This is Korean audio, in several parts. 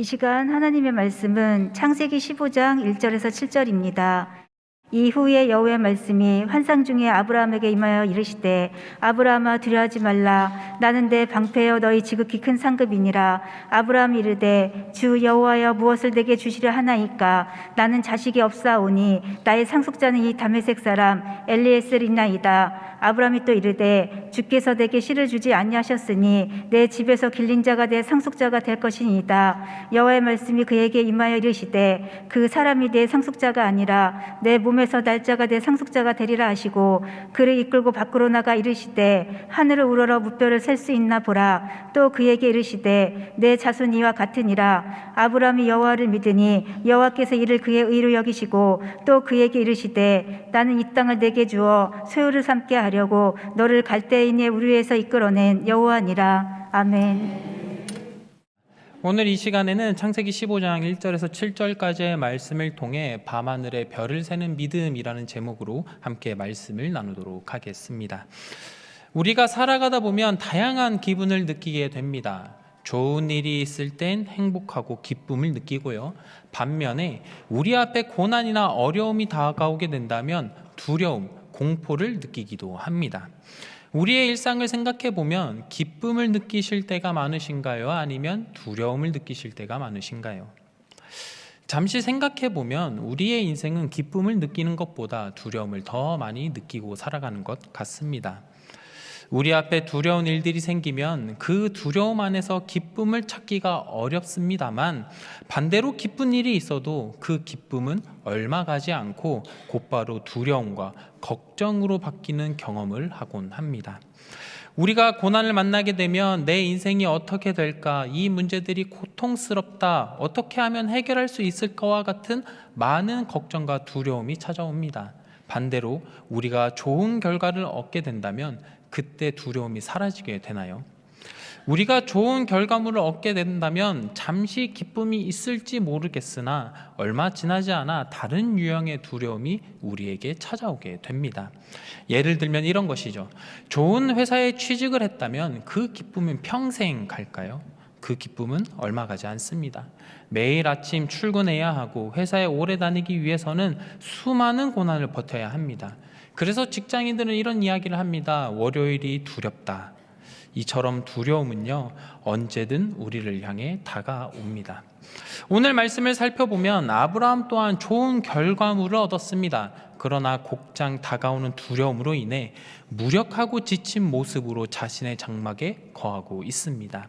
이 시간 하나님의 말씀은 창세기 15장 1절에서 7절입니다. 이후에 여호와의 말씀이 환상 중에 아브라함에게 임하여 이르시되 아브라함아 두려워하지 말라. 나는 내 방패여 너희 지극히 큰 상급이니라. 아브라함이 이르되 주 여호와여 무엇을 내게 주시려 하나이까. 나는 자식이 없사오니 나의 상속자는 이 다메섹 사람 엘리에셀이나이다. 아브라함이 또 이르되 주께서 내게 씨를 주지 아니하셨으니 내 집에서 길린 자가 내 상속자가 될 것이니이다. 여호와의 말씀이 그에게 임하여 이르시되 그 사람이 내 상속자가 아니라 내 몸에서 날짜가 내 상속자가 되리라 하시고 그를 이끌고 밖으로 나가 이르시되 하늘을 우러러 무뼈를 셀 수 있나 보라. 또 그에게 이르시되 내 자손 이와 같으니라. 아브라함이 여호와를 믿으니 여호와께서 이를 그의 의로 여기시고 또 그에게 이르시되 나는 이 땅을 내게 주어 소유를 삼게 하려고 너를 갈대인의 우리에서 이끌어낸 여호와니라. 아멘. 오늘 이 시간에는 창세기 15장 1절에서 7절까지의 말씀을 통해 밤하늘의 별을 세는 믿음이라는 제목으로 함께 말씀을 나누도록 하겠습니다. 우리가 살아가다 보면 다양한 기분을 느끼게 됩니다. 좋은 일이 있을 땐 행복하고 기쁨을 느끼고요. 반면에 우리 앞에 고난이나 어려움이 다가오게 된다면 두려움, 공포를 느끼기도 합니다. 우리의 일상을 생각해 보면 기쁨을 느끼실 때가 많으신가요? 아니면 두려움을 느끼실 때가 많으신가요? 잠시 생각해 보면 우리의 인생은 기쁨을 느끼는 것보다 두려움을 더 많이 느끼고 살아가는 것 같습니다. 우리 앞에 두려운 일들이 생기면 그 두려움 안에서 기쁨을 찾기가 어렵습니다만 반대로 기쁜 일이 있어도 그 기쁨은 얼마 가지 않고 곧바로 두려움과 걱정으로 바뀌는 경험을 하곤 합니다. 우리가 고난을 만나게 되면 내 인생이 어떻게 될까, 이 문제들이 고통스럽다, 어떻게 하면 해결할 수 있을까와 같은 많은 걱정과 두려움이 찾아옵니다. 반대로 우리가 좋은 결과를 얻게 된다면 그때 두려움이 사라지게 되나요? 우리가 좋은 결과물을 얻게 된다면 잠시 기쁨이 있을지 모르겠으나 얼마 지나지 않아 다른 유형의 두려움이 우리에게 찾아오게 됩니다. 예를 들면 이런 것이죠. 좋은 회사에 취직을 했다면 그 기쁨은 평생 갈까요? 그 기쁨은 얼마 가지 않습니다. 매일 아침 출근해야 하고 회사에 오래 다니기 위해서는 수많은 고난을 버텨야 합니다. 그래서 직장인들은 이런 이야기를 합니다. 월요일이 두렵다. 이처럼 두려움은요, 언제든 우리를 향해 다가옵니다. 오늘 말씀을 살펴보면 아브라함 또한 좋은 결과물을 얻었습니다. 그러나 곧장 다가오는 두려움으로 인해 무력하고 지친 모습으로 자신의 장막에 거하고 있습니다.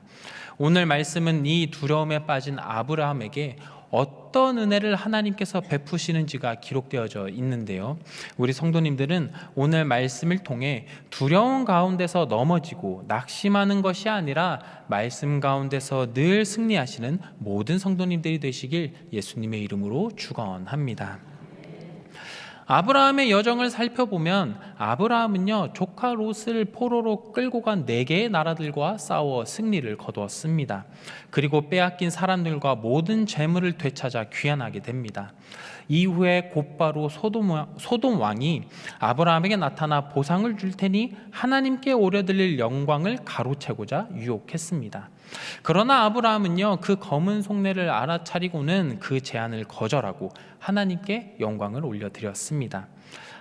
오늘 말씀은 이 두려움에 빠진 아브라함에게 어떤 은혜를 하나님께서 베푸시는지가 기록되어져 있는데요. 우리 성도님들은 오늘 말씀을 통해 두려움 가운데서 넘어지고 낙심하는 것이 아니라 말씀 가운데서 늘 승리하시는 모든 성도님들이 되시길 예수님의 이름으로 축원합니다. 아브라함의 여정을 살펴보면 아브라함은요, 조카 롯을 포로로 끌고 간 4개의 나라들과 싸워 승리를 거두었습니다. 그리고 빼앗긴 사람들과 모든 재물을 되찾아 귀환하게 됩니다. 이후에 곧바로 소돔 왕이 아브라함에게 나타나 보상을 줄 테니 하나님께 오려드릴 영광을 가로채고자 유혹했습니다. 그러나 아브라함은요, 그 검은 속내를 알아차리고는 그 제안을 거절하고 하나님께 영광을 올려드렸습니다.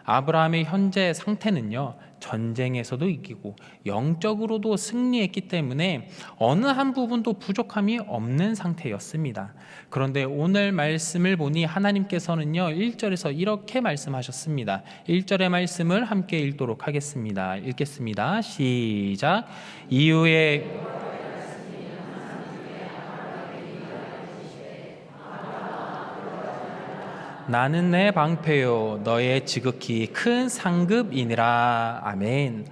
아브라함의 현재 상태는요, 전쟁에서도 이기고 영적으로도 승리했기 때문에 어느 한 부분도 부족함이 없는 상태였습니다. 그런데 오늘 말씀을 보니 하나님께서는요, 1절에서 이렇게 말씀하셨습니다. 1절의 말씀을 함께 읽도록 하겠습니다. 읽겠습니다. 시작. 이후에 나는 내 방패요 너의 지극히 큰 상급이니라. 아멘.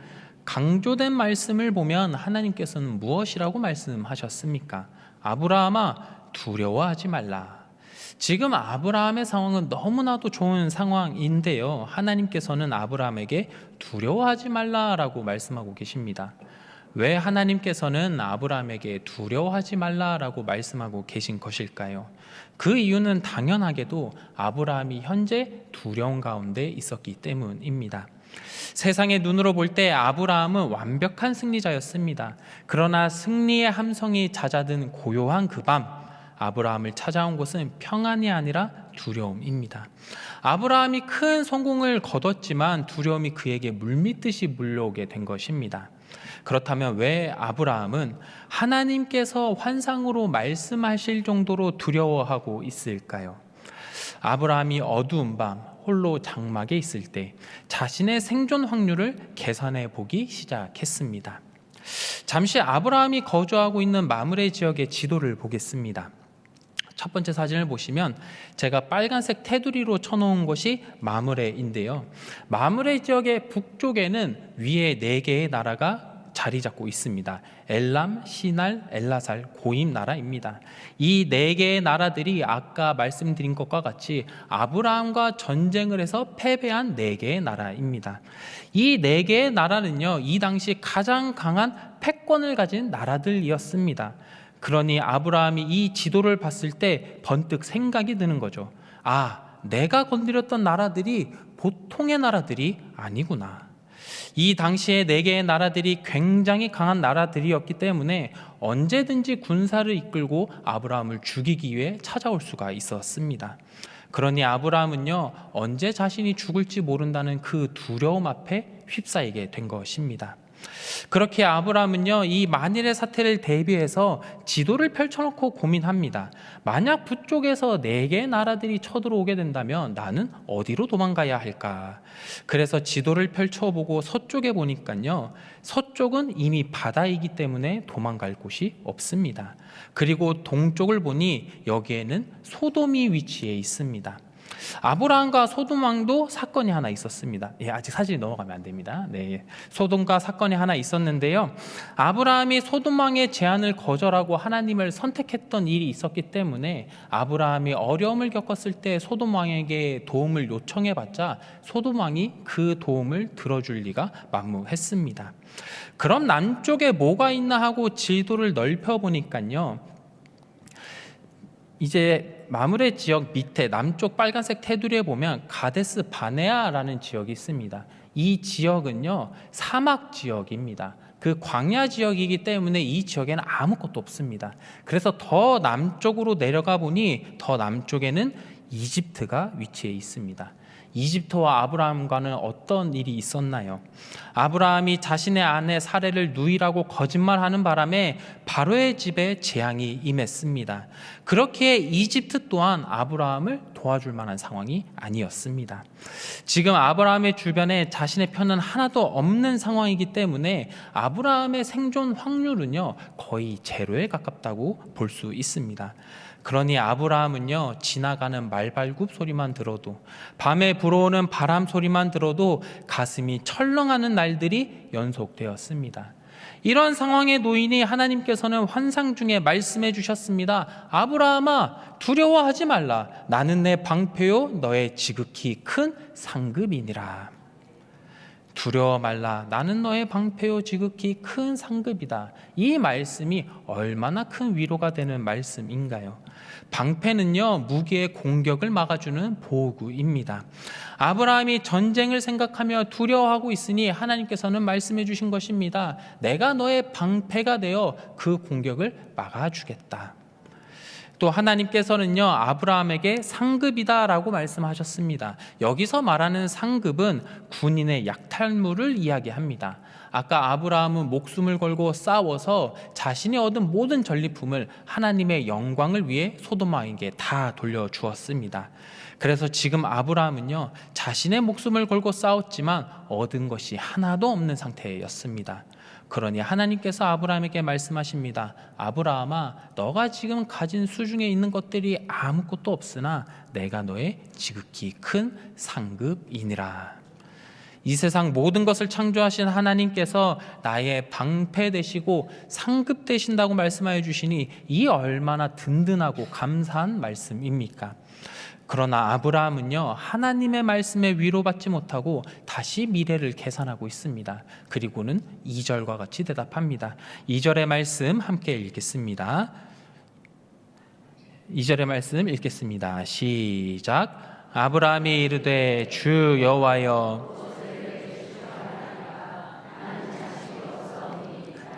강조된 말씀을 보면 하나님께서는 무엇이라고 말씀하셨습니까? 아브라함아, 두려워하지 말라. 지금 아브라함의 상황은 너무나도 좋은 상황인데요, 하나님께서는 아브라함에게 두려워하지 말라라고 말씀하고 계십니다. 왜 하나님께서는 아브라함에게 두려워하지 말라라고 말씀하고 계신 것일까요? 그 이유는 당연하게도 아브라함이 현재 두려움 가운데 있었기 때문입니다. 세상의 눈으로 볼 때 아브라함은 완벽한 승리자였습니다. 그러나 승리의 함성이 잦아든 고요한 그 밤, 아브라함을 찾아온 것은 평안이 아니라 두려움입니다. 아브라함이 큰 성공을 거뒀지만 두려움이 그에게 물밀듯이 물려오게 된 것입니다. 그렇다면 왜 아브라함은 하나님께서 환상으로 말씀하실 정도로 두려워하고 있을까요? 아브라함이 어두운 밤 홀로 장막에 있을 때 자신의 생존 확률을 계산해 보기 시작했습니다. 잠시 아브라함이 거주하고 있는 마므레 지역의 지도를 보겠습니다. 첫 번째 사진을 보시면 제가 빨간색 테두리로 쳐놓은 것이 마므레인데요. 마므레 지역의 북쪽에는 위에 4개의 나라가 자리 잡고 있습니다. 엘람, 시날, 엘라살, 고임 나라입니다. 이 4개의 나라들이 아까 말씀드린 것과 같이 아브라함과 전쟁을 해서 패배한 4개의 나라입니다. 이 4개의 나라는요, 이 당시 가장 강한 패권을 가진 나라들이었습니다. 그러니 아브라함이 이 지도를 봤을 때 번뜩 생각이 드는 거죠. 아, 내가 건드렸던 나라들이 보통의 나라들이 아니구나. 이 당시에 4개의 나라들이 굉장히 강한 나라들이었기 때문에 언제든지 군사를 이끌고 아브라함을 죽이기 위해 찾아올 수가 있었습니다. 그러니 아브라함은요, 언제 자신이 죽을지 모른다는 그 두려움 앞에 휩싸이게 된 것입니다. 그렇게 아브라함은요, 이 만일의 사태를 대비해서 지도를 펼쳐놓고 고민합니다. 만약 북쪽에서 4개의 나라들이 쳐들어오게 된다면 나는 어디로 도망가야 할까? 그래서 지도를 펼쳐보고 서쪽에 보니까요, 서쪽은 이미 바다이기 때문에 도망갈 곳이 없습니다. 그리고 동쪽을 보니 여기에는 소돔이 위치해 있습니다. 아브라함과 소돔 왕도 사건이 하나 있었습니다. 아직 사진이 넘어가면 안 됩니다. 소돔과 사건이 하나 있었는데요. 아브라함이 소돔 왕의 제안을 거절하고 하나님을 선택했던 일이 있었기 때문에 아브라함이 어려움을 겪었을 때 소돔 왕에게 도움을 요청해봤자 소돔 왕이 그 도움을 들어줄 리가 만무했습니다. 그럼 남쪽에 뭐가 있나 하고 지도를 넓혀보니까요, 이제 마므레 지역 밑에 남쪽 빨간색 테두리에 보면 가데스 바네아라는 지역이 있습니다. 이 지역은요, 사막 지역입니다. 그 광야 지역이기 때문에 이 지역에는 아무것도 없습니다. 그래서 더 남쪽으로 내려가 보니 더 남쪽에는 이집트가 위치해 있습니다. 이집트와 아브라함과는 어떤 일이 있었나요? 아브라함이 자신의 아내 사레를 누이라고 거짓말하는 바람에 바로의 집에 재앙이 임했습니다. 그렇게 이집트 또한 아브라함을 도와줄 만한 상황이 아니었습니다. 지금 아브라함의 주변에 자신의 편은 하나도 없는 상황이기 때문에 아브라함의 생존 확률은요, 거의 제로에 가깝다고 볼 수 있습니다. 그러니 아브라함은요, 지나가는 말발굽 소리만 들어도, 밤에 불어오는 바람 소리만 들어도 가슴이 철렁하는 날들이 연속되었습니다. 이런 상황에 놓이니 하나님께서는 환상 중에 말씀해 주셨습니다. 아브라함아, 두려워하지 말라. 나는 내 방패요 너의 지극히 큰 상급이니라. 두려워 말라. 나는 너의 방패요 지극히 큰 상급이다. 이 말씀이 얼마나 큰 위로가 되는 말씀인가요? 방패는요, 무기의 공격을 막아주는 보호구입니다. 아브라함이 전쟁을 생각하며 두려워하고 있으니 하나님께서는 말씀해 주신 것입니다. 내가 너의 방패가 되어 그 공격을 막아주겠다. 또 하나님께서는요, 아브라함에게 상급이다라고 말씀하셨습니다. 여기서 말하는 상급은 군인의 약탈물을 이야기합니다. 아까 아브라함은 목숨을 걸고 싸워서 자신이 얻은 모든 전리품을 하나님의 영광을 위해 소돔 왕에게 다 돌려주었습니다. 그래서 지금 아브라함은요, 자신의 목숨을 걸고 싸웠지만 얻은 것이 하나도 없는 상태였습니다. 그러니 하나님께서 아브라함에게 말씀하십니다. 아브라함아, 너가 지금 가진 수중에 있는 것들이 아무것도 없으나 내가 너의 지극히 큰 상급이니라. 이 세상 모든 것을 창조하신 하나님께서 나의 방패 되시고 상급 되신다고 말씀하여 주시니 이 얼마나 든든하고 감사한 말씀입니까? 그러나 아브라함은요, 하나님의 말씀에 위로받지 못하고 다시 미래를 계산하고 있습니다. 그리고는 2절과 같이 대답합니다. 2절의 말씀 함께 읽겠습니다. 2절의 말씀 읽겠습니다. 시작. 아브라함이 이르되 주 여호와여,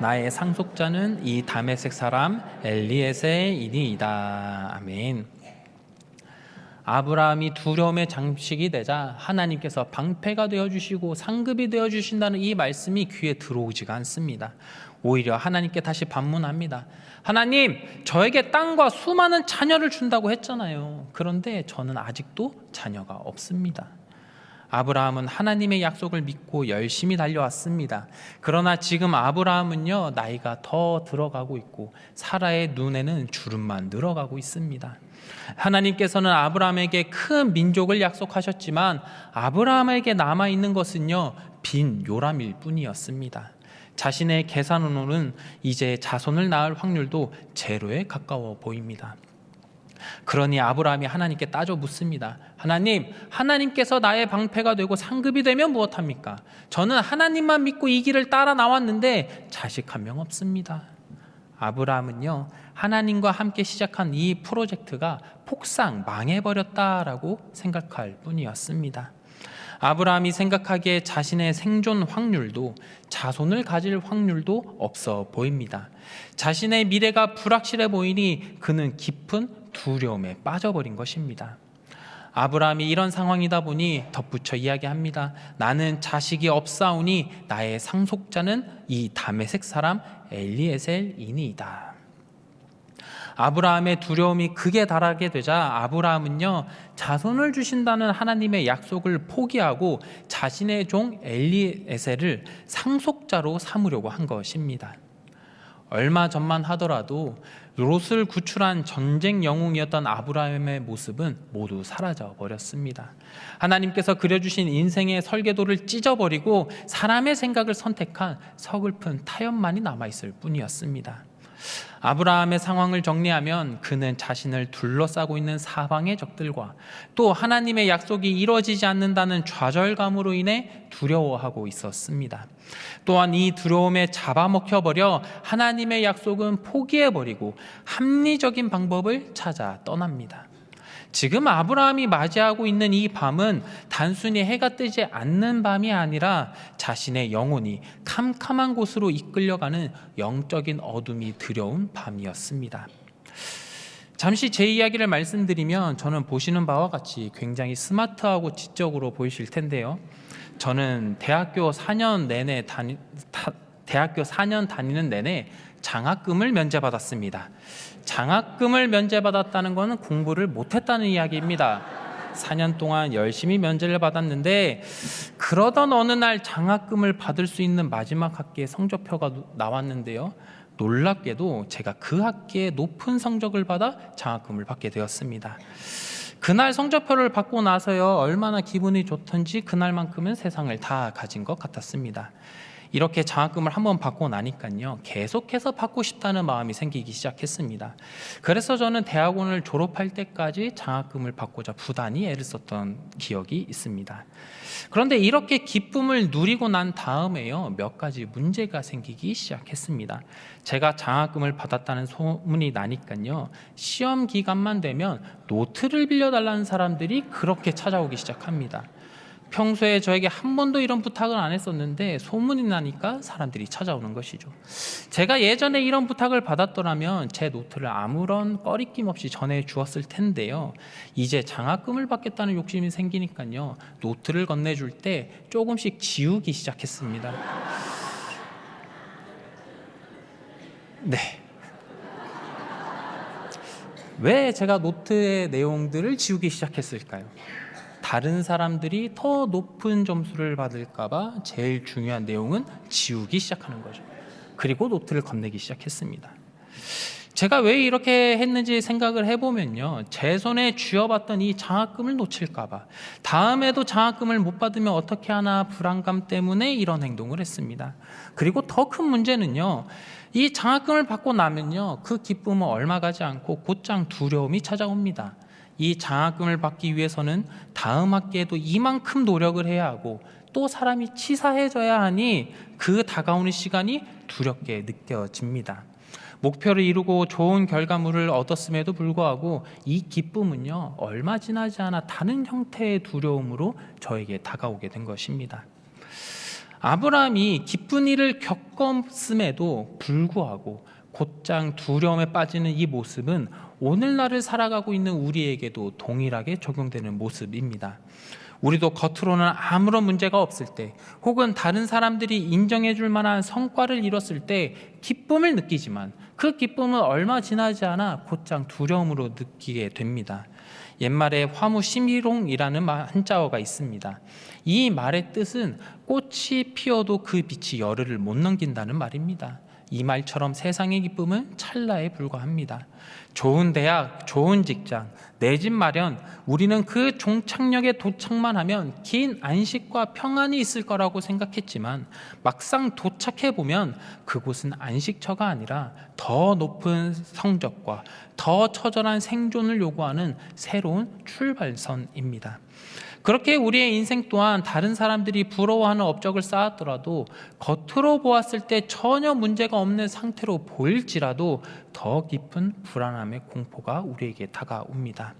나의 상속자는 이 다메섹 사람 엘리에셀이니이다. 아멘. 아브라함이 두려움의 장식이 되자 하나님께서 방패가 되어주시고 상급이 되어주신다는 이 말씀이 귀에 들어오지가 않습니다. 오히려 하나님께 다시 반문합니다. 하나님, 저에게 땅과 수많은 자녀를 준다고 했잖아요. 그런데 저는 아직도 자녀가 없습니다. 아브라함은 하나님의 약속을 믿고 열심히 달려왔습니다. 그러나 지금 아브라함은요, 나이가 더 들어가고 있고 사라의 눈에는 주름만 늘어가고 있습니다. 하나님께서는 아브라함에게 큰 민족을 약속하셨지만 아브라함에게 남아있는 것은요, 빈 요람일 뿐이었습니다. 자신의 계산으로는 이제 자손을 낳을 확률도 제로에 가까워 보입니다. 그러니 아브라함이 하나님께 따져 묻습니다. 하나님, 하나님께서 나의 방패가 되고 상급이 되면 무엇합니까? 저는 하나님만 믿고 이 길을 따라 나왔는데 자식 한 명 없습니다. 아브라함은요, 하나님과 함께 시작한 이 프로젝트가 폭삭 망해버렸다라고 생각할 뿐이었습니다. 아브라함이 생각하기에 자신의 생존 확률도 자손을 가질 확률도 없어 보입니다. 자신의 미래가 불확실해 보이니 그는 깊은 두려움에 빠져버린 것입니다. 아브라함이 이런 상황이다 보니 덧붙여 이야기합니다. 나는 자식이 없사오니 나의 상속자는 이 다메섹 사람 엘리에셀이니이다. 아브라함의 두려움이 극에 달하게 되자 아브라함은요, 자손을 주신다는 하나님의 약속을 포기하고 자신의 종 엘리에셀을 상속자로 삼으려고 한 것입니다. 얼마 전만 하더라도 롯을 구출한 전쟁 영웅이었던 아브라함의 모습은 모두 사라져 버렸습니다. 하나님께서 그려주신 인생의 설계도를 찢어버리고 사람의 생각을 선택한 서글픈 타협만이 남아있을 뿐이었습니다. 아브라함의 상황을 정리하면 그는 자신을 둘러싸고 있는 사방의 적들과 또 하나님의 약속이 이루어지지 않는다는 좌절감으로 인해 두려워하고 있었습니다. 또한 이 두려움에 잡아먹혀버려 하나님의 약속은 포기해버리고 합리적인 방법을 찾아 떠납니다. 지금 아브라함이 맞이하고 있는 이 밤은 단순히 해가 뜨지 않는 밤이 아니라 자신의 영혼이 캄캄한 곳으로 이끌려가는 영적인 어둠이 들여온 밤이었습니다. 잠시 제 이야기를 말씀드리면 저는 보시는 바와 같이 굉장히 스마트하고 지적으로 보이실 텐데요. 저는 대학교 4년 다니는 내내 장학금을 면제받았습니다. 장학금을 면제받았다는 것은 공부를 못했다는 이야기입니다. 4년 동안 열심히 면제를 받았는데 그러던 어느 날 장학금을 받을 수 있는 마지막 학기에 성적표가 나왔는데요. 놀랍게도 제가 그 학기에 높은 성적을 받아 장학금을 받게 되었습니다. 그날 성적표를 받고 나서요, 얼마나 기분이 좋던지 그날만큼은 세상을 다 가진 것 같았습니다. 이렇게 장학금을 한번 받고 나니까요, 계속해서 받고 싶다는 마음이 생기기 시작했습니다. 그래서 저는 대학원을 졸업할 때까지 장학금을 받고자 부단히 애를 썼던 기억이 있습니다. 그런데 이렇게 기쁨을 누리고 난 다음에요, 몇 가지 문제가 생기기 시작했습니다. 제가 장학금을 받았다는 소문이 나니까요, 시험 기간만 되면 노트를 빌려달라는 사람들이 그렇게 찾아오기 시작합니다. 평소에 저에게 한 번도 이런 부탁을 안 했었는데 소문이 나니까 사람들이 찾아오는 것이죠. 제가 예전에 이런 부탁을 받았더라면 제 노트를 아무런 꺼리낌 없이 전해주었을 텐데요. 이제 장학금을 받겠다는 욕심이 생기니까요, 노트를 건네줄 때 조금씩 지우기 시작했습니다. 네. 왜 제가 노트의 내용들을 지우기 시작했을까요? 다른 사람들이 더 높은 점수를 받을까봐 제일 중요한 내용은 지우기 시작하는 거죠. 그리고 노트를 건네기 시작했습니다. 제가 왜 이렇게 했는지 생각을 해보면요, 제 손에 쥐어봤던 이 장학금을 놓칠까봐, 다음에도 장학금을 못 받으면 어떻게 하나 불안감 때문에 이런 행동을 했습니다. 그리고 더 큰 문제는요, 이 장학금을 받고 나면요, 그 기쁨은 얼마 가지 않고 곧장 두려움이 찾아옵니다. 이 장학금을 받기 위해서는 다음 학기에도 이만큼 노력을 해야 하고 또 사람이 치사해져야 하니 그 다가오는 시간이 두렵게 느껴집니다. 목표를 이루고 좋은 결과물을 얻었음에도 불구하고 이 기쁨은요, 얼마 지나지 않아 다른 형태의 두려움으로 저에게 다가오게 된 것입니다. 아브라함이 기쁜 일을 겪었음에도 불구하고 곧장 두려움에 빠지는 이 모습은 오늘날을 살아가고 있는 우리에게도 동일하게 적용되는 모습입니다. 우리도 겉으로는 아무런 문제가 없을 때, 혹은 다른 사람들이 인정해 줄 만한 성과를 이뤘을 때 기쁨을 느끼지만 그 기쁨은 얼마 지나지 않아 곧장 두려움으로 느끼게 됩니다. 옛말에 화무심희롱이라는 한자어가 있습니다. 이 말의 뜻은 꽃이 피어도 그 빛이 열흘을 못 넘긴다는 말입니다. 이 말처럼 세상의 기쁨은 찰나에 불과합니다. 좋은 대학, 좋은 직장, 내 집 마련, 우리는 그 종착역에 도착만 하면 긴 안식과 평안이 있을 거라고 생각했지만 막상 도착해보면 그곳은 안식처가 아니라 더 높은 성적과 더 처절한 생존을 요구하는 새로운 출발선입니다. 그렇게 우리의 인생 또한 다른 사람들이 부러워하는 업적을 쌓았더라도 겉으로 보았을 때 전혀 문제가 없는 상태로 보일지라도 더 깊은 불안함의 공포가 우리에게 다가옵니다.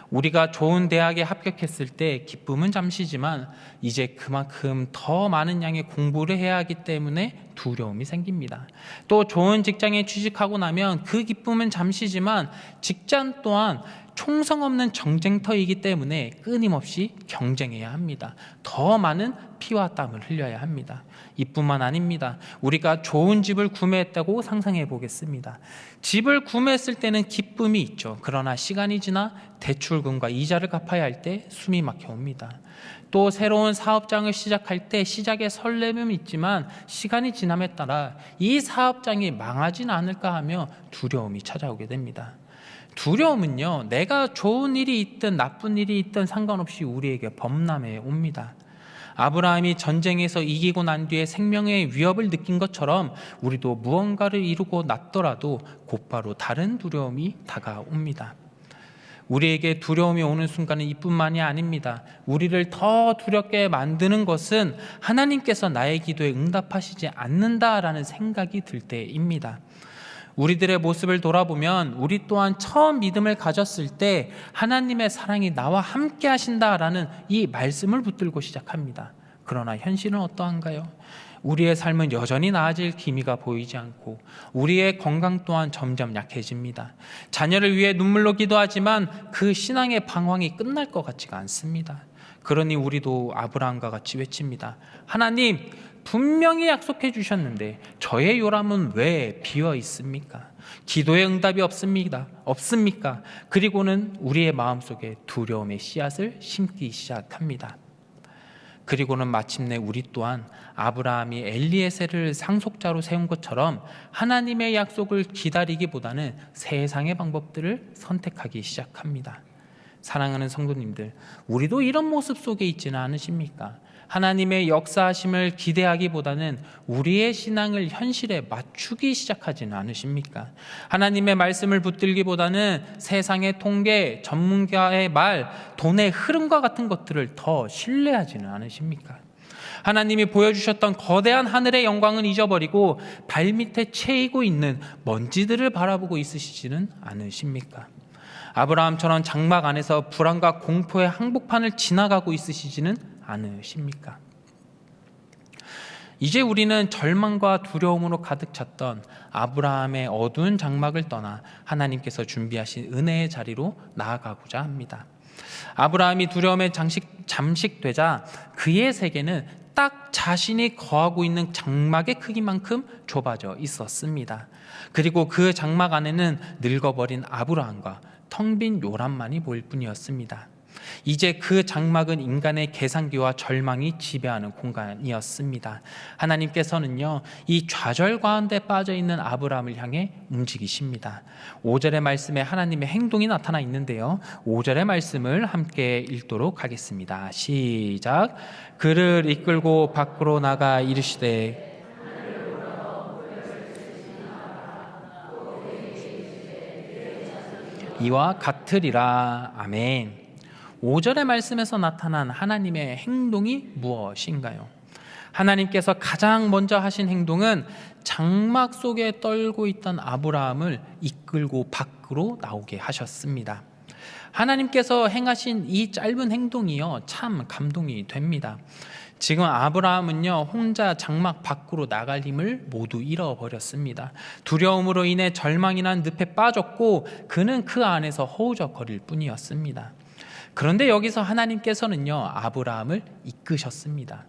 우리가 좋은 대학에 합격했을 때 기쁨은 잠시지만 이제 그만큼 더 많은 양의 공부를 해야 하기 때문에 두려움이 생깁니다. 또 좋은 직장에 취직하고 나면 그 기쁨은 잠시지만 직장 또한 총성 없는 정쟁터이기 때문에 끊임없이 경쟁해야 합니다. 더 많은 피와 땀을 흘려야 합니다. 이뿐만 아닙니다. 우리가 좋은 집을 구매했다고 상상해 보겠습니다. 집을 구매했을 때는 기쁨이 있죠. 그러나 시간이 지나 대출금과 이자를 갚아야 할 때 숨이 막혀 옵니다. 또 새로운 사업장을 시작할 때 시작에 설렘은 있지만 시간이 지남에 따라 이 사업장이 망하진 않을까 하며 두려움이 찾아오게 됩니다. 두려움은요, 내가 좋은 일이 있든 나쁜 일이 있든 상관없이 우리에게 범람해 옵니다. 아브라함이 전쟁에서 이기고 난 뒤에 생명의 위협을 느낀 것처럼 우리도 무언가를 이루고 났더라도 곧바로 다른 두려움이 다가옵니다. 우리에게 두려움이 오는 순간은 이뿐만이 아닙니다. 우리를 더 두렵게 만드는 것은 하나님께서 나의 기도에 응답하시지 않는다라는 생각이 들 때입니다. 우리들의 모습을 돌아보면 우리 또한 처음 믿음을 가졌을 때 하나님의 사랑이 나와 함께 하신다라는 이 말씀을 붙들고 시작합니다. 그러나 현실은 어떠한가요? 우리의 삶은 여전히 나아질 기미가 보이지 않고 우리의 건강 또한 점점 약해집니다. 자녀를 위해 눈물로 기도하지만 그 신앙의 방황이 끝날 것 같지가 않습니다. 그러니 우리도 아브라함과 같이 외칩니다. 하나님, 분명히 약속해 주셨는데 저의 요람은 왜 비어 있습니까? 기도의 응답이 없습니까? 그리고는 우리의 마음속에 두려움의 씨앗을 심기 시작합니다. 그리고는 마침내 우리 또한 아브라함이 엘리에셀을 상속자로 세운 것처럼 하나님의 약속을 기다리기보다는 세상의 방법들을 선택하기 시작합니다. 사랑하는 성도님들, 우리도 이런 모습 속에 있지는 않으십니까? 하나님의 역사하심을 기대하기보다는 우리의 신앙을 현실에 맞추기 시작하지는 않으십니까? 하나님의 말씀을 붙들기보다는 세상의 통계, 전문가의 말, 돈의 흐름과 같은 것들을 더 신뢰하지는 않으십니까? 하나님이 보여주셨던 거대한 하늘의 영광은 잊어버리고 발밑에 채이고 있는 먼지들을 바라보고 있으시지는 않으십니까? 아브라함처럼 장막 안에서 불안과 공포의 항복판을 지나가고 있으시지는 않으십니까? 이제 우리는 절망과 두려움으로 가득 찼던 아브라함의 어두운 장막을 떠나 하나님께서 준비하신 은혜의 자리로 나아가고자 합니다. 아브라함이 두려움에 잠식되자 그의 세계는 딱 자신이 거하고 있는 장막의 크기만큼 좁아져 있었습니다. 그리고 그 장막 안에는 늙어버린 아브라함과 텅 빈 요람만이 보일 뿐이었습니다. 이제 그 장막은 인간의 계산기와 절망이 지배하는 공간이었습니다. 하나님께서는요, 이 좌절 가운데 빠져 있는 아브라함을 향해 움직이십니다. 5절의 말씀에 하나님의 행동이 나타나 있는데요, 5절의 말씀을 함께 읽도록 하겠습니다. 시작. 그를 이끌고 밖으로 나가 이르시되 이와 같으리라. 아멘. 5절의 말씀에서 나타난 하나님의 행동이 무엇인가요? 하나님께서 가장 먼저 하신 행동은 장막 속에 떨고 있던 아브라함을 이끌고 밖으로 나오게 하셨습니다. 하나님께서 행하신 이 짧은 행동이요, 참 감동이 됩니다. 지금 아브라함은요, 혼자 장막 밖으로 나갈 힘을 모두 잃어버렸습니다. 두려움으로 인해 절망이 난 늪에 빠졌고 그는 그 안에서 허우적거릴 뿐이었습니다. 그런데 여기서 하나님께서는요, 아브라함을 이끄셨습니다.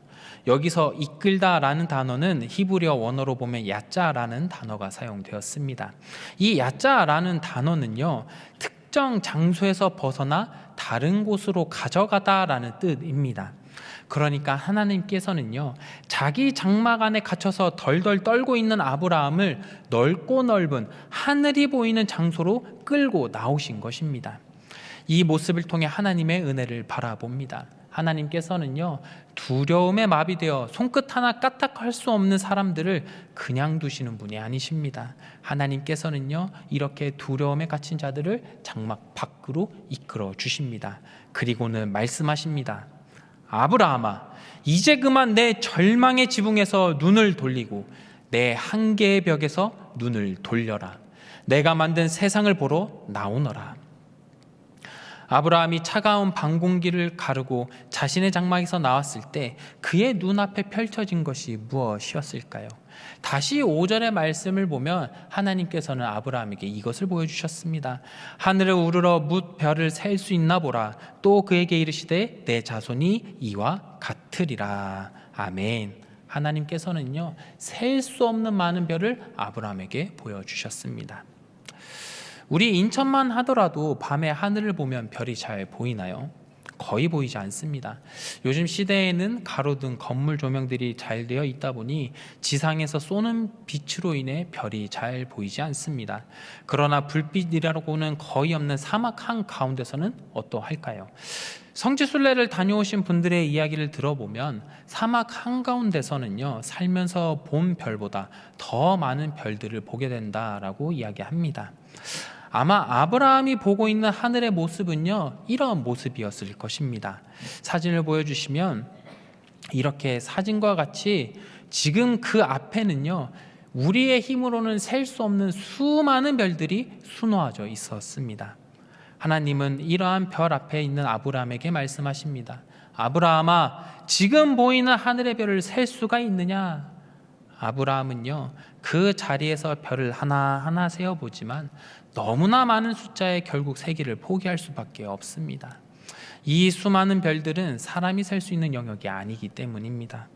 여기서 이끌다라는 단어는 히브리어 원어로 보면 야짜라는 단어가 사용되었습니다. 이 야짜라는 단어는요, 특정 장소에서 벗어나 다른 곳으로 가져가다라는 뜻입니다. 그러니까 하나님께서는요, 자기 장막 안에 갇혀서 덜덜 떨고 있는 아브라함을 넓고 넓은 하늘이 보이는 장소로 끌고 나오신 것입니다. 이 모습을 통해 하나님의 은혜를 바라봅니다. 하나님께서는요, 두려움에 마비되어 손끝 하나 까딱할 수 없는 사람들을 그냥 두시는 분이 아니십니다. 하나님께서는요, 이렇게 두려움에 갇힌 자들을 장막 밖으로 이끌어 주십니다. 그리고는 말씀하십니다. 아브라함아, 이제 그만 내 절망의 지붕에서 눈을 돌리고 내 한계의 벽에서 눈을 돌려라. 내가 만든 세상을 보러 나오너라. 아브라함이 차가운 밤 공기를 가르고 자신의 장막에서 나왔을 때 그의 눈앞에 펼쳐진 것이 무엇이었을까요? 다시 5절의 말씀을 보면 하나님께서는 아브라함에게 이것을 보여주셨습니다. 하늘을 우러러 뭇 별을 셀 수 있나 보라. 또 그에게 이르시되 내 자손이 이와 같으리라. 아멘. 하나님께서는요, 셀 수 없는 많은 별을 아브라함에게 보여주셨습니다. 우리 인천만 하더라도 밤에 하늘을 보면 별이 잘 보이나요? 거의 보이지 않습니다. 요즘 시대에는 가로등, 건물 조명들이 잘 되어 있다 보니 지상에서 쏘는 빛으로 인해 별이 잘 보이지 않습니다. 그러나 불빛이라고는 거의 없는 사막 한가운데서는 어떠할까요? 성지순례를 다녀오신 분들의 이야기를 들어보면 사막 한가운데서는요, 살면서 본 별보다 더 많은 별들을 보게 된다라고 이야기합니다. 아마 아브라함이 보고 있는 하늘의 모습은요, 이런 모습이었을 것입니다. 사진을 보여주시면 이렇게 사진과 같이 지금 그 앞에는요, 우리의 힘으로는 셀 수 없는 수많은 별들이 수놓아져 있었습니다. 하나님은 이러한 별 앞에 있는 아브라함에게 말씀하십니다. 아브라함아, 지금 보이는 하늘의 별을 셀 수가 있느냐? 아브라함은요, 그 자리에서 별을 하나하나 세어보지만 너무나 많은 숫자에 결국 세기를 포기할 수밖에 없습니다. 이 수많은 별들은 사람이 셀 수 있는 영역이 아니기 때문입니다.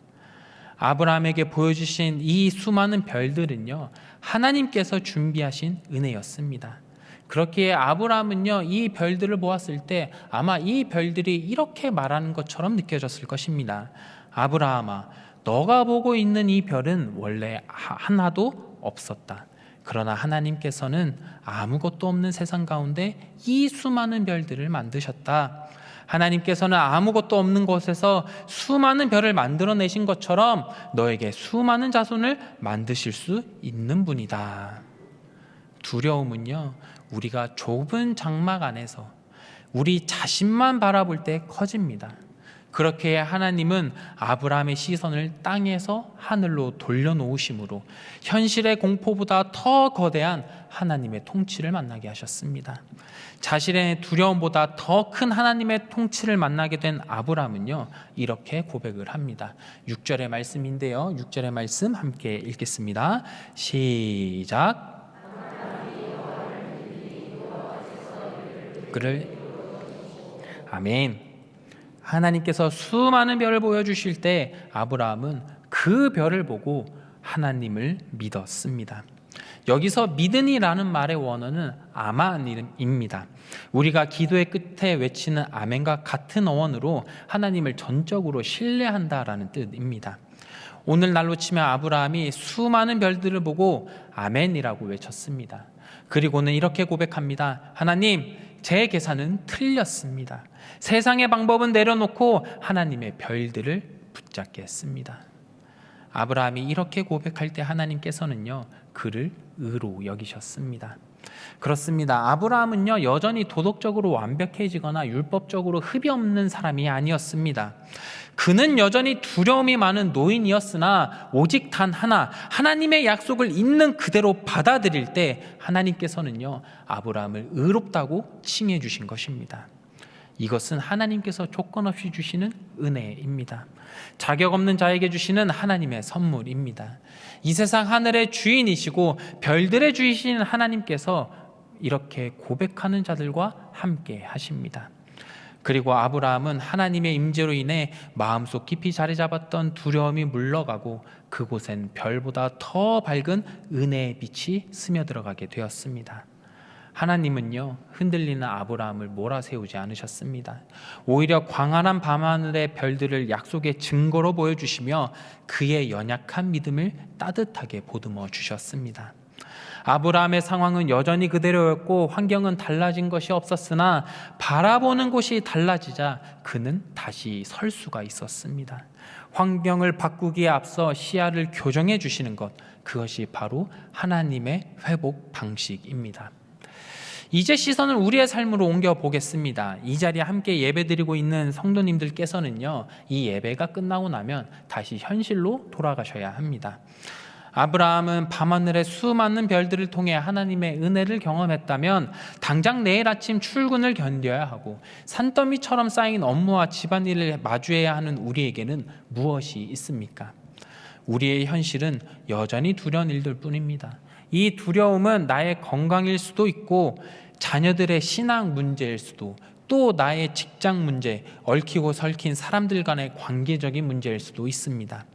아브라함에게 보여주신 이 수많은 별들은요, 하나님께서 준비하신 은혜였습니다. 그렇기에 아브라함은요, 이 별들을 보았을 때 아마 이 별들이 이렇게 말하는 것처럼 느껴졌을 것입니다. 아브라함아, 너가 보고 있는 이 별은 원래 하나도 없었다. 그러나 하나님께서는 아무것도 없는 세상 가운데 이 수많은 별들을 만드셨다. 하나님께서는 아무것도 없는 곳에서 수많은 별을 만들어내신 것처럼 너에게 수많은 자손을 만드실 수 있는 분이다. 두려움은요, 우리가 좁은 장막 안에서 우리 자신만 바라볼 때 커집니다. 그렇게 하나님은 아브라함의 시선을 땅에서 하늘로 돌려놓으심으로 현실의 공포보다 더 거대한 하나님의 통치를 만나게 하셨습니다. 자신의 두려움보다 더 큰 하나님의 통치를 만나게 된 아브라함은요, 이렇게 고백을 합니다. 6절의 말씀인데요, 6절의 말씀 함께 읽겠습니다. 시작. 그를 아멘. 하나님께서 수많은 별을 보여주실 때 아브라함은 그 별을 보고 하나님을 믿었습니다. 여기서 믿으니라는 말의 원어는 아만입니다. 우리가 기도의 끝에 외치는 아멘과 같은 어원으로 하나님을 전적으로 신뢰한다라는 뜻입니다. 오늘날로 치면 아브라함이 수많은 별들을 보고 아멘이라고 외쳤습니다. 그리고는 이렇게 고백합니다. 하나님, 제 계산은 틀렸습니다. 세상의 방법은 내려놓고 하나님의 별들을 붙잡게 했습니다. 아브라함이 이렇게 고백할 때 하나님께서는요, 그를 의로 여기셨습니다. 그렇습니다. 아브라함은요, 여전히 도덕적으로 완벽해지거나 율법적으로 흡이 없는 사람이 아니었습니다. 그는 여전히 두려움이 많은 노인이었으나 오직 단 하나, 하나님의 약속을 있는 그대로 받아들일 때 하나님께서는요, 아브라함을 의롭다고 칭해 주신 것입니다. 이것은 하나님께서 조건 없이 주시는 은혜입니다. 자격 없는 자에게 주시는 하나님의 선물입니다. 이 세상 하늘의 주인이시고 별들의 주이신 하나님께서 이렇게 고백하는 자들과 함께 하십니다. 그리고 아브라함은 하나님의 임재로 인해 마음속 깊이 자리 잡았던 두려움이 물러가고 그곳엔 별보다 더 밝은 은혜의 빛이 스며들어가게 되었습니다. 하나님은요, 흔들리는 아브라함을 몰아세우지 않으셨습니다. 오히려 광활한 밤하늘의 별들을 약속의 증거로 보여주시며 그의 연약한 믿음을 따뜻하게 보듬어 주셨습니다. 아브라함의 상황은 여전히 그대로였고 환경은 달라진 것이 없었으나 바라보는 곳이 달라지자 그는 다시 설 수가 있었습니다. 환경을 바꾸기에 앞서 시야를 교정해 주시는 것, 그것이 바로 하나님의 회복 방식입니다. 이제 시선을 우리의 삶으로 옮겨 보겠습니다. 이 자리에 함께 예배드리고 있는 성도님들께서는요, 이 예배가 끝나고 나면 다시 현실로 돌아가셔야 합니다. 아브라함은 밤하늘의 수많은 별들을 통해 하나님의 은혜를 경험했다면 당장 내일 아침 출근을 견뎌야 하고 산더미처럼 쌓인 업무와 집안일을 마주해야 하는 우리에게는 무엇이 있습니까? 우리의 현실은 여전히 두려운 일들 뿐입니다. 이 두려움은 나의 건강일 수도 있고 자녀들의 신앙 문제일 수도, 또 나의 직장 문제, 얽히고 설킨 사람들 간의 관계적인 문제일 수도 있습니다.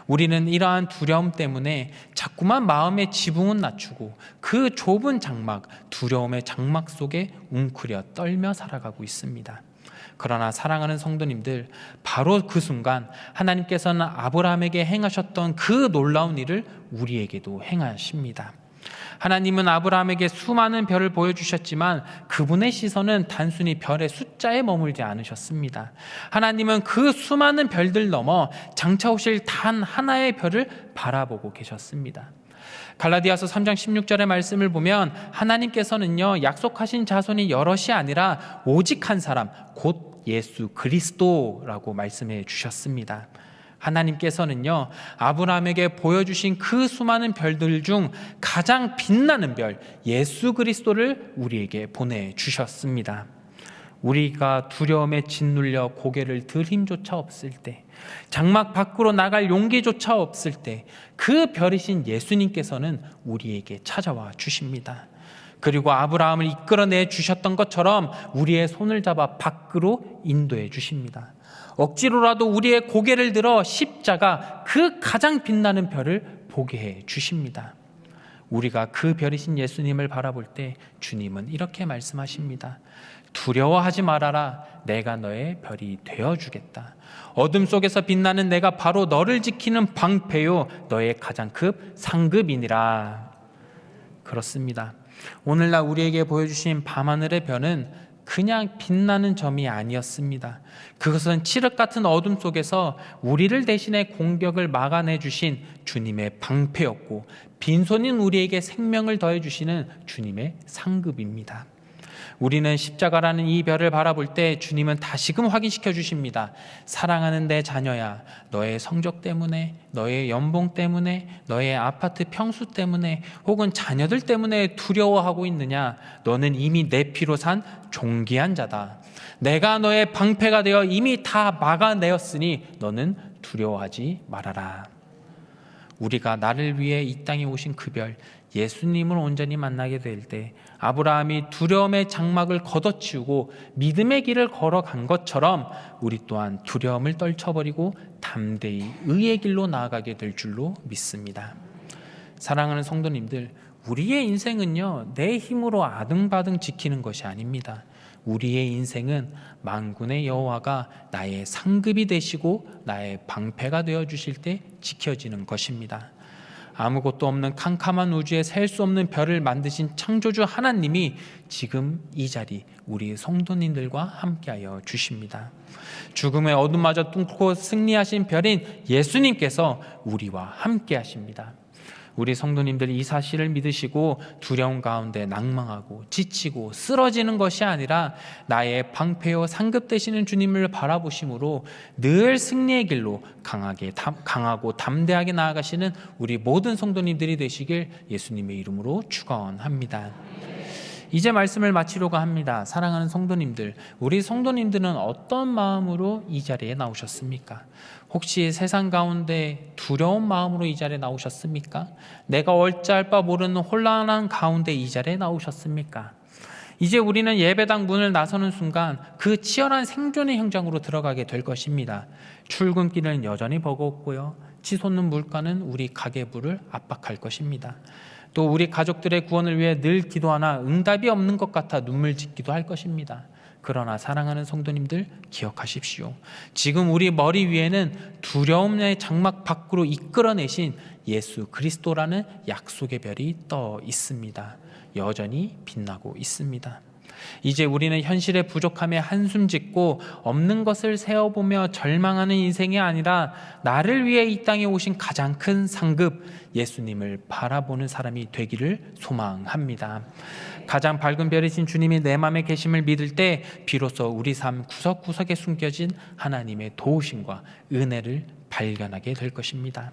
우리는 이러한 두려움 때문에 자꾸만 마음의 지붕은 낮추고 그 좁은 장막, 두려움의 장막 속에 웅크려 떨며 살아가고 있습니다. 그러나 사랑하는 성도님들, 바로 그 순간 하나님께서는 아브라함에게 행하셨던 그 놀라운 일을 우리에게도 행하십니다. 하나님은 아브라함에게 수많은 별을 보여주셨지만 그분의 시선은 단순히 별의 숫자에 머물지 않으셨습니다. 하나님은 그 수많은 별들 넘어 장차 오실 단 하나의 별을 바라보고 계셨습니다. 갈라디아서 3장 16절의 말씀을 보면 하나님께서는요, 약속하신 자손이 여럿이 아니라 오직 한 사람, 곧 예수 그리스도라고 말씀해 주셨습니다. 하나님께서는요, 아브라함에게 보여주신 그 수많은 별들 중 가장 빛나는 별 예수 그리스도를 우리에게 보내주셨습니다. 우리가 두려움에 짓눌려 고개를 들 힘조차 없을 때, 장막 밖으로 나갈 용기조차 없을 때 그 별이신 예수님께서는 우리에게 찾아와 주십니다. 그리고 아브라함을 이끌어내 주셨던 것처럼 우리의 손을 잡아 밖으로 인도해 주십니다. 억지로라도 우리의 고개를 들어 십자가, 그 가장 빛나는 별을 보게 해 주십니다. 우리가 그 별이신 예수님을 바라볼 때 주님은 이렇게 말씀하십니다. 두려워하지 말아라. 내가 너의 별이 되어주겠다. 어둠 속에서 빛나는 내가 바로 너를 지키는 방패요, 너의 가장 급 상급이니라. 그렇습니다. 오늘날 우리에게 보여주신 밤하늘의 별은 그냥 빛나는 점이 아니었습니다. 그것은 칠흑 같은 어둠 속에서 우리를 대신해 공격을 막아내 주신 주님의 방패였고, 빈손인 우리에게 생명을 더해 주시는 주님의 상급입니다. 우리는 십자가라는 이 별을 바라볼 때 주님은 다시금 확인시켜 주십니다. 사랑하는 내 자녀야, 너의 성적 때문에, 너의 연봉 때문에, 너의 아파트 평수 때문에, 혹은 자녀들 때문에 두려워하고 있느냐? 너는 이미 내 피로 산 존귀한 자다. 내가 너의 방패가 되어 이미 다 막아내었으니 너는 두려워하지 말아라. 우리가 나를 위해 이 땅에 오신 그 별 예수님을 온전히 만나게 될 때 아브라함이 두려움의 장막을 걷어치우고 믿음의 길을 걸어간 것처럼 우리 또한 두려움을 떨쳐버리고 담대히 의의 길로 나아가게 될 줄로 믿습니다. 사랑하는 성도님들, 우리의 인생은요, 내 힘으로 아등바등 지키는 것이 아닙니다. 우리의 인생은 만군의 여호와가 나의 상급이 되시고 나의 방패가 되어주실 때 지켜지는 것입니다. 아무것도 없는 캄캄한 우주에 셀 수 없는 별을 만드신 창조주 하나님이 지금 이 자리 우리 성도님들과 함께하여 주십니다. 죽음의 어둠마저 뚫고 승리하신 별인 예수님께서 우리와 함께하십니다. 우리 성도님들이 이 사실을 믿으시고 두려움 가운데 낭망하고 지치고 쓰러지는 것이 아니라 나의 방패요 상급 되시는 주님을 바라보심으로 늘 승리의 길로 강하고 담대하게 나아가시는 우리 모든 성도님들이 되시길 예수님의 이름으로 축원합니다. 이제 말씀을 마치려고 합니다. 사랑하는 성도님들, 우리 성도님들은 어떤 마음으로 이 자리에 나오셨습니까? 혹시 세상 가운데 두려운 마음으로 이 자리에 나오셨습니까? 내가 어찌할 바 모르는 혼란한 가운데 이 자리에 나오셨습니까? 이제 우리는 예배당 문을 나서는 순간 그 치열한 생존의 현장으로 들어가게 될 것입니다. 출근길은 여전히 버겁고요. 치솟는 물가는 우리 가계부를 압박할 것입니다. 또 우리 가족들의 구원을 위해 늘 기도하나 응답이 없는 것 같아 눈물 짓기도 할 것입니다. 그러나 사랑하는 성도님들, 기억하십시오. 지금 우리 머리 위에는 두려움의 장막 밖으로 이끌어내신 예수 그리스도라는 약속의 별이 떠 있습니다. 여전히 빛나고 있습니다. 이제 우리는 현실의 부족함에 한숨 짓고 없는 것을 세어보며 절망하는 인생이 아니라 나를 위해 이 땅에 오신 가장 큰 상급 예수님을 바라보는 사람이 되기를 소망합니다. 가장 밝은 별이신 주님이 내 마음에 계심을 믿을 때 비로소 우리 삶 구석구석에 숨겨진 하나님의 도우심과 은혜를 발견하게 될 것입니다.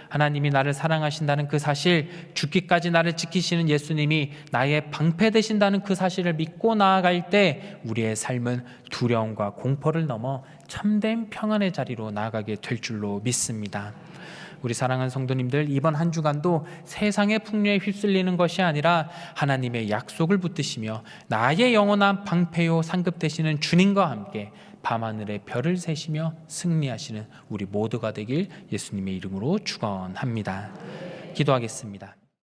하나님이 나를 사랑하신다는 그 사실, 죽기까지 나를 지키시는 예수님이 나의 방패 되신다는 그 사실을 믿고 나아갈 때 우리의 삶은 두려움과 공포를 넘어 참된 평안의 자리로 나아가게 될 줄로 믿습니다. 우리 사랑하는 성도님들, 이번 한 주간도 세상의 풍류에 휩쓸리는 것이 아니라 하나님의 약속을 붙드시며 나의 영원한 방패요 상급 되시는 주님과 함께 밤하늘의 별을 세시며 승리하시는 우리 모두가 되길 예수님의 이름으로 축원합니다. 기도하겠습니다.